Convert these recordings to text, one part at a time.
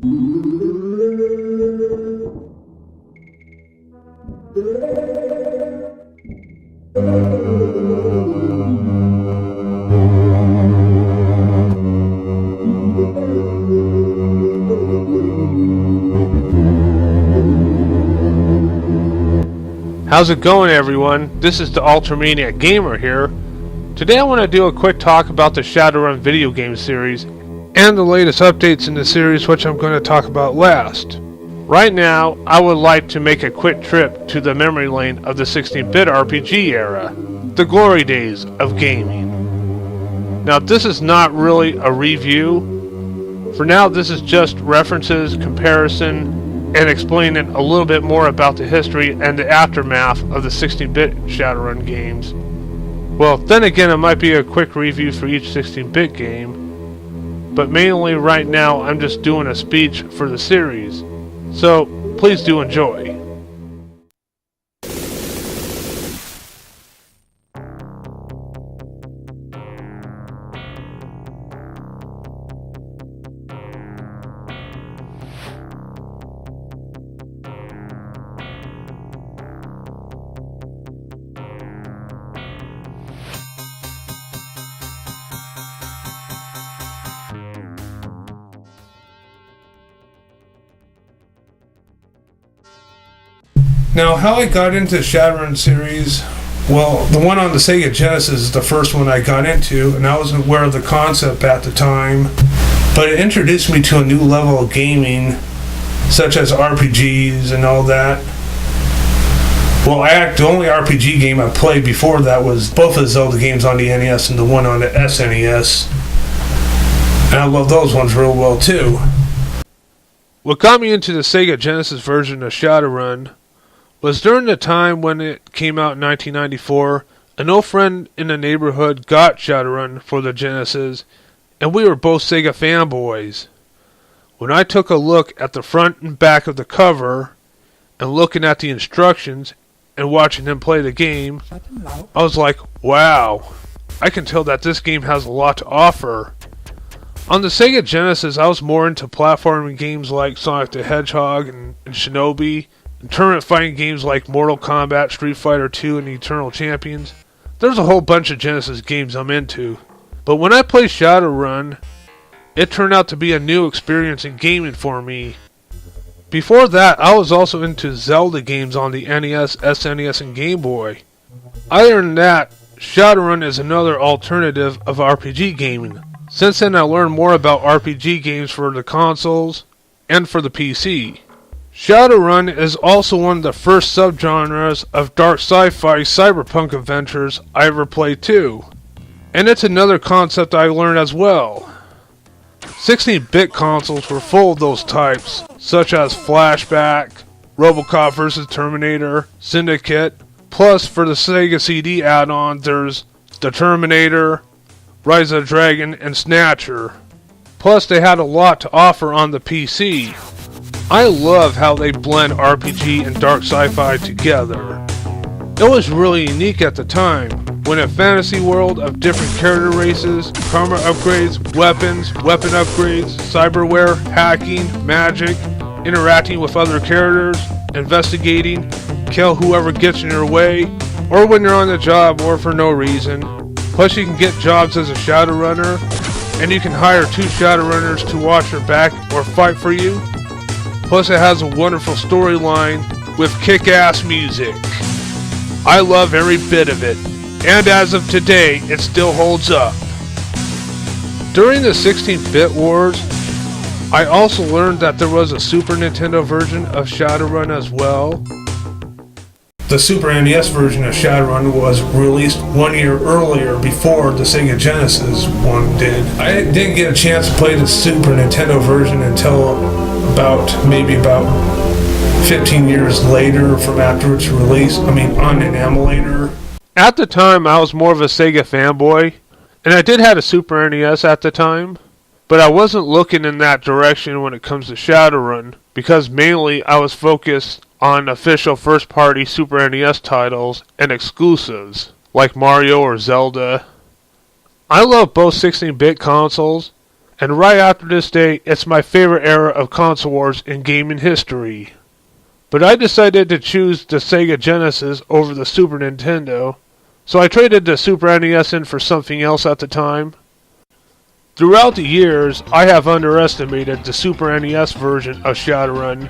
How's it going, everyone? This is the Ultramaniac Gamer here. Today I want to do a quick talk about the Shadowrun video game series and the latest updates in the series, which I'm going to talk about last. Right now, I would like to make a quick trip to the memory lane of the 16-bit RPG era, the glory days of gaming. Now, this is not really a review. For now, this is just references, comparison, and explaining a little bit more about the history and the aftermath of the 16-bit Shadowrun games. Well, then again, it might be a quick review for each 16-bit game, but mainly right now I'm just doing a speech for the series, so please do enjoy. Now, how I got into the Shadowrun series, well, the one on the Sega Genesis is the first one I got into, and I wasn't aware of the concept at the time, but it introduced me to a new level of gaming, such as RPGs and all that. Well, the only RPG game I played before that was both of the Zelda games on the NES and the one on the SNES, and I love those ones real well too. What got me into the Sega Genesis version of Shadowrun was during the time when it came out in 1994, an old friend in the neighborhood got Shadowrun for the Genesis, and we were both Sega fanboys. When I took a look at the front and back of the cover, and looking at the instructions, and watching him play the game, I was like, wow, I can tell that this game has a lot to offer. On the Sega Genesis, I was more into platforming games like Sonic the Hedgehog and Shinobi, and tournament fighting games like Mortal Kombat, Street Fighter II, and Eternal Champions. There's a whole bunch of Genesis games I'm into. But when I played Shadowrun, it turned out to be a new experience in gaming for me. Before that, I was also into Zelda games on the NES, SNES, and Game Boy. Other than that, Shadowrun is another alternative of RPG gaming. Since then, I learned more about RPG games for the consoles and for the PC. Shadowrun is also one of the first subgenres of dark sci-fi cyberpunk adventures I ever played too. And it's another concept I learned as well. 16-bit consoles were full of those types, such as Flashback, RoboCop vs. Terminator, Syndicate, plus for the Sega CD add-on there's The Terminator, Rise of the Dragon, and Snatcher. Plus they had a lot to offer on the PC. I love how they blend RPG and dark sci-fi together. It was really unique at the time, when a fantasy world of different character races, karma upgrades, weapons, weapon upgrades, cyberware, hacking, magic, interacting with other characters, investigating, kill whoever gets in your way, or when you're on the job or for no reason. Plus you can get jobs as a Shadowrunner, and you can hire 2 Shadowrunners to watch your back or fight for you. Plus it has a wonderful storyline with kick-ass music. I love every bit of it, and as of today, it still holds up. During the 16-bit wars, I also learned that there was a Super Nintendo version of Shadowrun as well. The Super NES version of Shadowrun was released 1 year earlier before the Sega Genesis one did. I didn't get a chance to play the Super Nintendo version until about 15 years later from after its release, on an emulator. At the time, I was more of a Sega fanboy, and I did have a Super NES at the time, but I wasn't looking in that direction when it comes to Shadowrun, because mainly I was focused on official first-party Super NES titles and exclusives, like Mario or Zelda. I love both 16-bit consoles, and right after this day, it's my favorite era of console wars in gaming history. But I decided to choose the Sega Genesis over the Super Nintendo, so I traded the Super NES in for something else at the time. Throughout the years, I have underestimated the Super NES version of Shadowrun.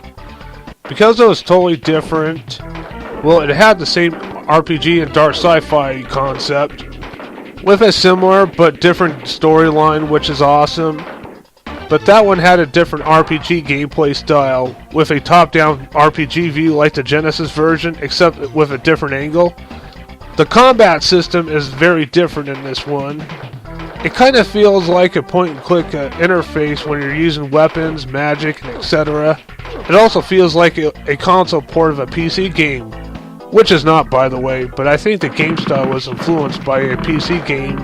Because it was totally different, well, it had the same RPG and dark sci-fi concept, with a similar but different storyline, which is awesome. But that one had a different RPG gameplay style, with a top-down RPG view like the Genesis version, except with a different angle. The combat system is very different in this one. It kind of feels like a point-and-click interface when you're using weapons, magic, and etc. It also feels like a console port of a PC game, which is not, by the way, but I think the game style was influenced by a PC game,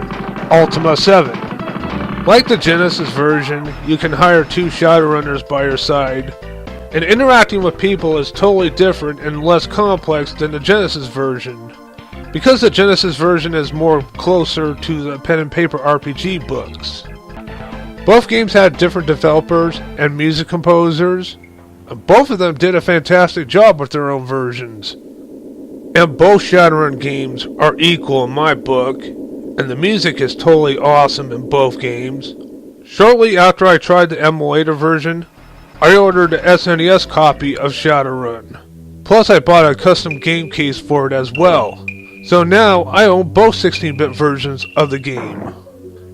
Ultima 7. Like the Genesis version, you can hire 2 Shadowrunners by your side, and interacting with people is totally different and less complex than the Genesis version, because the Genesis version is more closer to the pen and paper RPG books. Both games had different developers and music composers, and both of them did a fantastic job with their own versions. And both Shadowrun games are equal in my book, and the music is totally awesome in both games. Shortly after I tried the emulator version, I ordered a SNES copy of Shadowrun. Plus I bought a custom game case for it as well. So now I own both 16-bit versions of the game.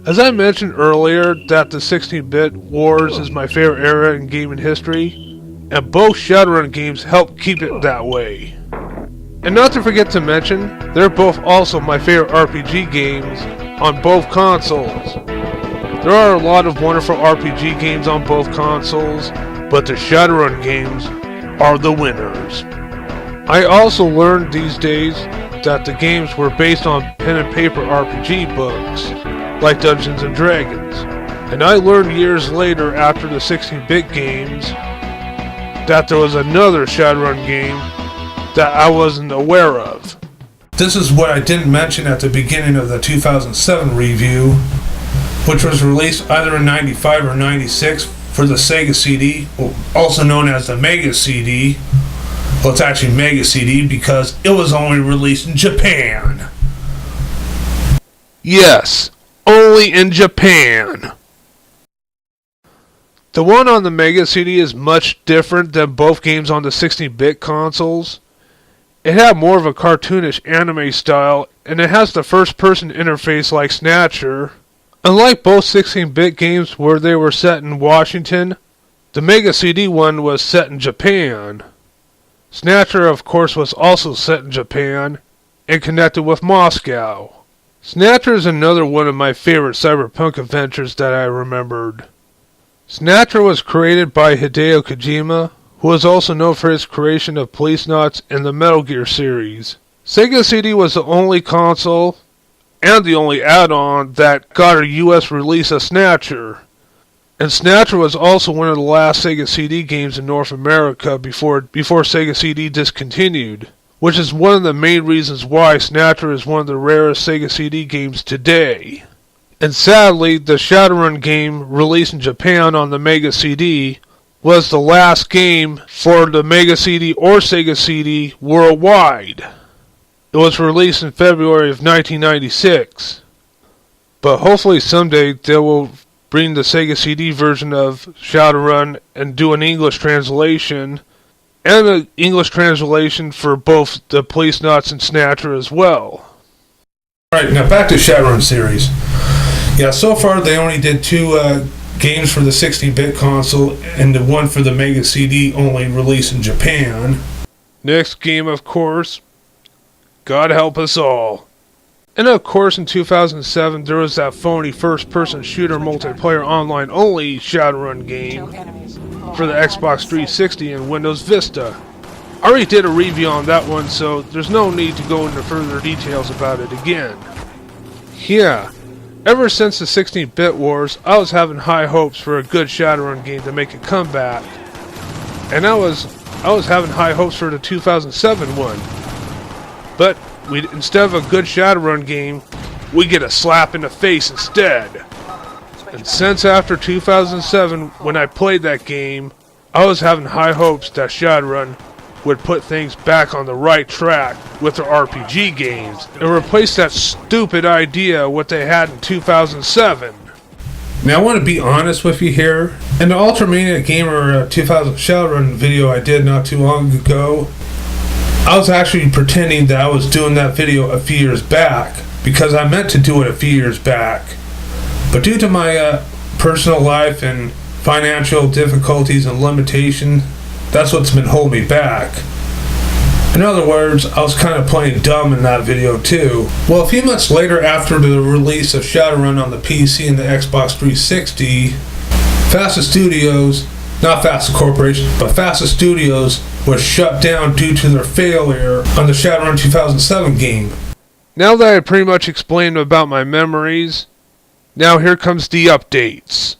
As I mentioned earlier that the 16-bit wars is my favorite era in gaming history, and both Shadowrun games help keep it that way. And not to forget to mention, they're both also my favorite RPG games on both consoles. There are a lot of wonderful RPG games on both consoles, but the Shadowrun games are the winners. I also learned these days that the games were based on pen and paper RPG books, like Dungeons and Dragons. And I learned years later after the 16-bit games that there was another Shadowrun game that I wasn't aware of. This is what I didn't mention at the beginning of the 2007 review, which was released either in 95 or 96 for the Sega CD, also known as the Mega CD. Well, it's actually Mega CD because it was only released in Japan. Yes, only in Japan. The one on the Mega CD is much different than both games on the 16-bit consoles. It had more of a cartoonish anime style, and it has the first-person interface like Snatcher. Unlike both 16-bit games where they were set in Washington, the Mega CD one was set in Japan. Snatcher, of course, was also set in Japan, and connected with Moscow. Snatcher is another one of my favorite cyberpunk adventures that I remembered. Snatcher was created by Hideo Kojima, who is also known for his creation of Policenauts and the Metal Gear series. Sega CD was the only console, and the only add-on, that got a US release of Snatcher. And Snatcher was also one of the last Sega CD games in North America before Sega CD discontinued, which is one of the main reasons why Snatcher is one of the rarest Sega CD games today. And sadly, the Shadowrun game released in Japan on the Mega CD was the last game for the Mega CD or Sega CD worldwide. It was released in February of 1996. But hopefully someday they will bring the Sega CD version of Shadowrun and do an English translation, and an English translation for both the Policenauts and Snatcher as well. Alright, now back to Shadowrun series. Yeah, so far they only did 2 games for the 16-bit console and the one for the Mega CD only released in Japan. Next game, of course, God Help Us All. And of course in 2007 there was that phony first-person shooter multiplayer online only Shadowrun game for the Xbox 360 and Windows Vista. I already did a review on that one, so there's no need to go into further details about it again. Yeah. Ever since the 16-bit wars, I was having high hopes for a good Shadowrun game to make a comeback. And I was having high hopes for the 2007 one. But instead of a good Shadowrun game, we get a slap in the face instead. And since after 2007, when I played that game, I was having high hopes that Shadowrun would put things back on the right track with their RPG games and replace that stupid idea what they had in 2007. Now I want to be honest with you here. In the Ultramania Gamer 2000 Shadowrun video I did not too long ago, I was actually pretending that I was doing that video a few years back because I meant to do it a few years back. But due to my personal life and financial difficulties and limitation, that's what's been holding me back. In other words, I was kind of playing dumb in that video too. Well, a few months later, after the release of Shadowrun on the PC and the Xbox 360, FASA Studios, not FASA Corporation, but FASA Studios was shut down due to their failure on the Shadowrun 2007 game. Now that I pretty much explained about my memories, now here comes the updates.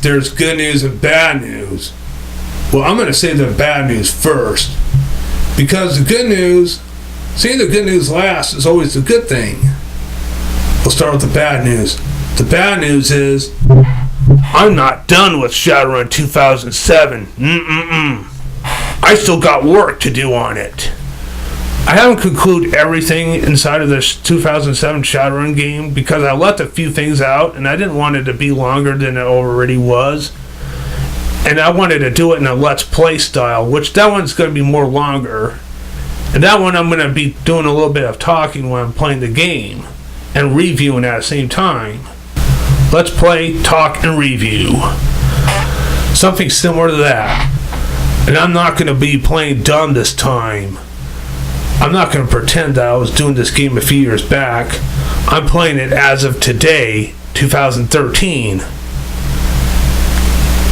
There's good news and bad news. Well, I'm going to say the bad news first. Because the good news, seeing the good news last is always the good thing. We'll start with the bad news. The bad news is, I'm not done with Shadowrun 2007. I still got work to do on it. I haven't concluded everything inside of this 2007 Shadowrun game because I left a few things out and I didn't want it to be longer than it already was. And I wanted to do it in a Let's Play style, which that one's going to be more longer. And that one I'm going to be doing a little bit of talking when I'm playing the game and reviewing at the same time. Let's play, talk, and review. Something similar to that. And I'm not going to be playing dumb this time. I'm not going to pretend that I was doing this game a few years back. I'm playing it as of today, 2013.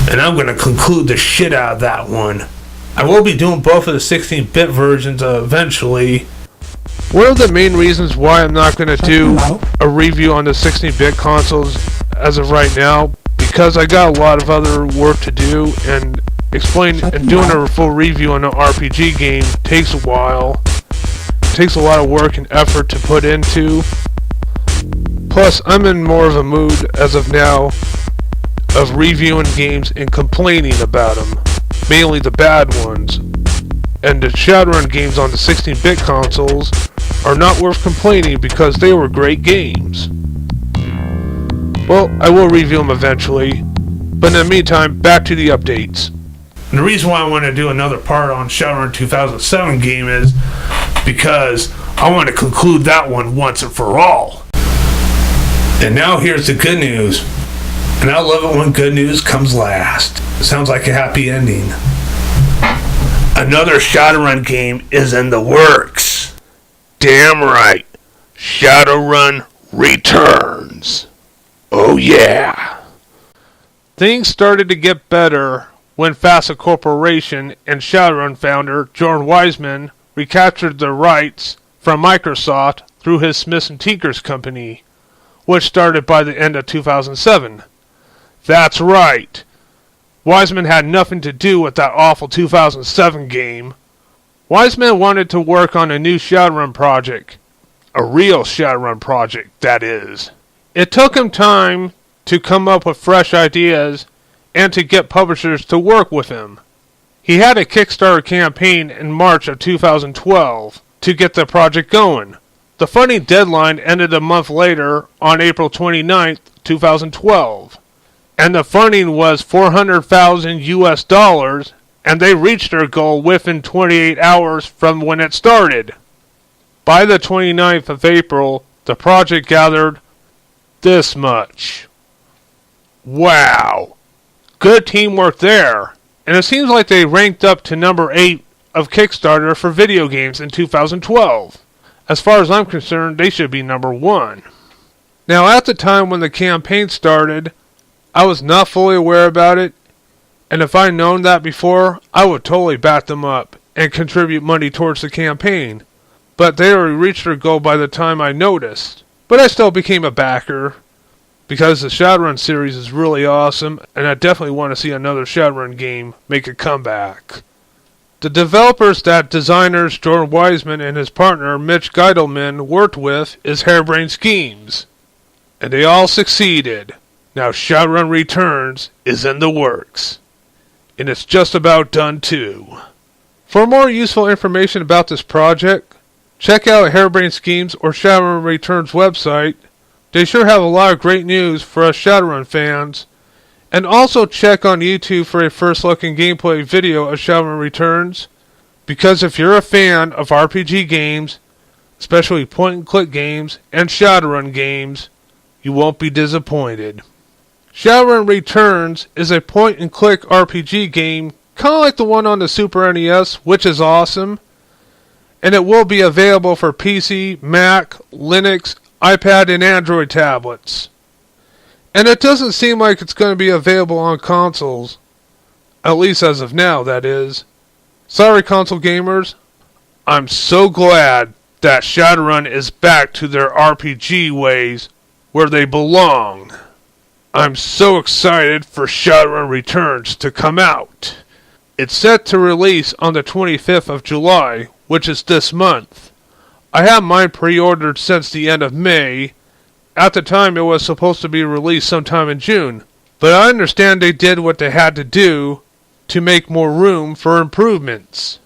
And I'm going to conclude the shit out of that one. I will be doing both of the 16-bit versions eventually. One of the main reasons why I'm not going to do a review on the 16-bit consoles as of right now, because I got a lot of other work to do, and doing a full review on an RPG game takes a while. It takes a lot of work and effort to put into. Plus, I'm in more of a mood as of now of reviewing games and complaining about them, mainly the bad ones. And the Shadowrun games on the 16-bit consoles are not worth complaining because they were great games. Well, I will review them eventually, but in the meantime, back to the updates. And the reason why I want to do another part on Shadowrun 2007 game is because I want to conclude that one once and for all. And now here's the good news. And I love it when good news comes last. It sounds like a happy ending. Another Shadowrun game is in the works. Damn right. Shadowrun Returns. Oh yeah. Things started to get better when FASA Corporation and Shadowrun founder Jordan Wiseman recaptured the rights from Microsoft through his Smith & Tinkers company, which started by the end of 2007. That's right. Wiseman had nothing to do with that awful 2007 game. Wiseman wanted to work on a new Shadowrun project. A real Shadowrun project, that is. It took him time to come up with fresh ideas and to get publishers to work with him. He had a Kickstarter campaign in March of 2012 to get the project going. The funding deadline ended a month later on April 29th, 2012. And the funding was $400,000, and they reached their goal within 28 hours from when it started. By the 29th of April, the project gathered this much. Wow. Good teamwork there. And it seems like they ranked up to number 8 of Kickstarter for video games in 2012. As far as I'm concerned, they should be number 1. Now, at the time when the campaign started, I was not fully aware about it, and if I'd known that before, I would totally back them up and contribute money towards the campaign. But they already reached their goal by the time I noticed. But I still became a backer, because the Shadowrun series is really awesome, and I definitely want to see another Shadowrun game make a comeback. The developers that designers Jordan Wiseman and his partner Mitch Geidelman worked with is Harebrained Schemes. and they all succeeded. Now Shadowrun Returns is in the works, and it's just about done too. For more useful information about this project, check out Harebrained Schemes or Shadowrun Returns website. They sure have a lot of great news for us Shadowrun fans. And also check on YouTube for a first look and gameplay video of Shadowrun Returns, because if you're a fan of RPG games, especially point and click games and Shadowrun games, you won't be disappointed. Shadowrun Returns is a point and click RPG game, kind of like the one on the Super NES, which is awesome, and it will be available for PC, Mac, Linux, iPad, and Android tablets. And it doesn't seem like it's going to be available on consoles, at least as of now, that is. Sorry, console gamers. I'm so glad that Shadowrun is back to their RPG ways where they belong. I'm so excited for Shadowrun Returns to come out. It's set to release on the 25th of July, which is this month. I have mine pre-ordered since the end of May. At the time, it was supposed to be released sometime in June, but I understand they did what they had to do to make more room for improvements.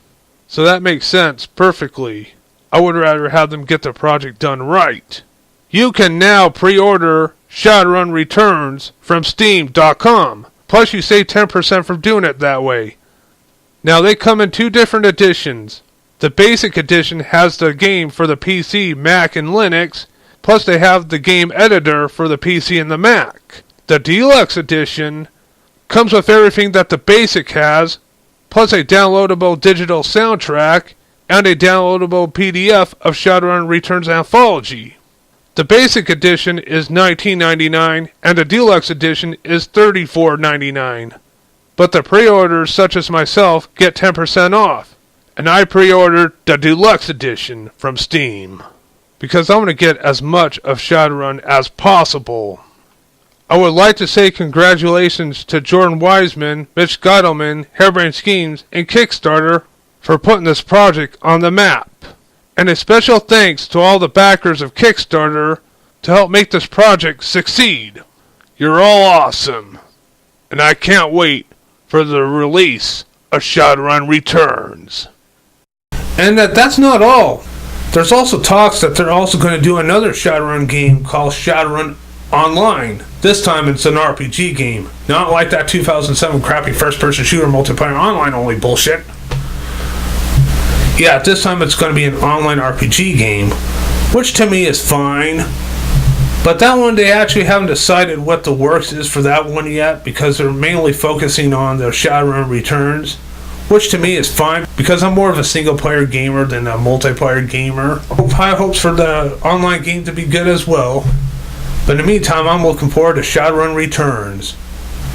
So that makes sense perfectly. I would rather have them get the project done right. You can now pre-order Shadowrun Returns from Steam.com. Plus you save 10% from doing it that way. Now they come in two different editions. The basic edition has the game for the PC, Mac, and Linux. Plus they have the game editor for the PC and the Mac. The Deluxe Edition comes with everything that the basic has, plus a downloadable digital soundtrack and a downloadable PDF of Shadowrun Returns Anthology. The basic edition is $19.99 and the Deluxe Edition is $34.99. But the pre-orders such as myself get 10% off, and I pre-ordered the Deluxe Edition from Steam, because I want to get as much of Shadowrun as possible. I would like to say congratulations to Jordan Wiseman, Mitch Geidelman, Harebrained Schemes, and Kickstarter for putting this project on the map. And a special thanks to all the backers of Kickstarter to help make this project succeed. You're all awesome. And I can't wait for the release of Shadowrun Returns. And that's not all. There's also talks that they're also going to do another Shadowrun game called Shattering Online. This time it's an RPG game. Not like that 2007 crappy first-person shooter multiplayer online only bullshit. Yeah, this time it's going to be an online RPG game, which to me is fine. But that one, they actually haven't decided what the works is for that one yet, because they're mainly focusing on the Shadowrun Returns, which to me is fine, because I'm more of a single-player gamer than a multiplayer gamer. High hopes for the online game to be good as well. But in the meantime, I'm looking forward to Shadowrun Returns.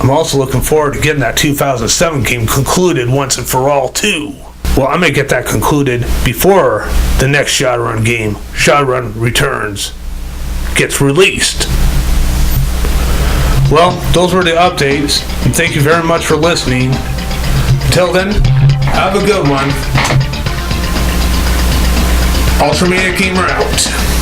I'm also looking forward to getting that 2007 game concluded once and for all, too. Well, I may get that concluded before the next Shadowrun game, Shadowrun Returns, gets released. Well, those were the updates, and thank you very much for listening. Until then, have a good one. Ultramaniac Gamer out.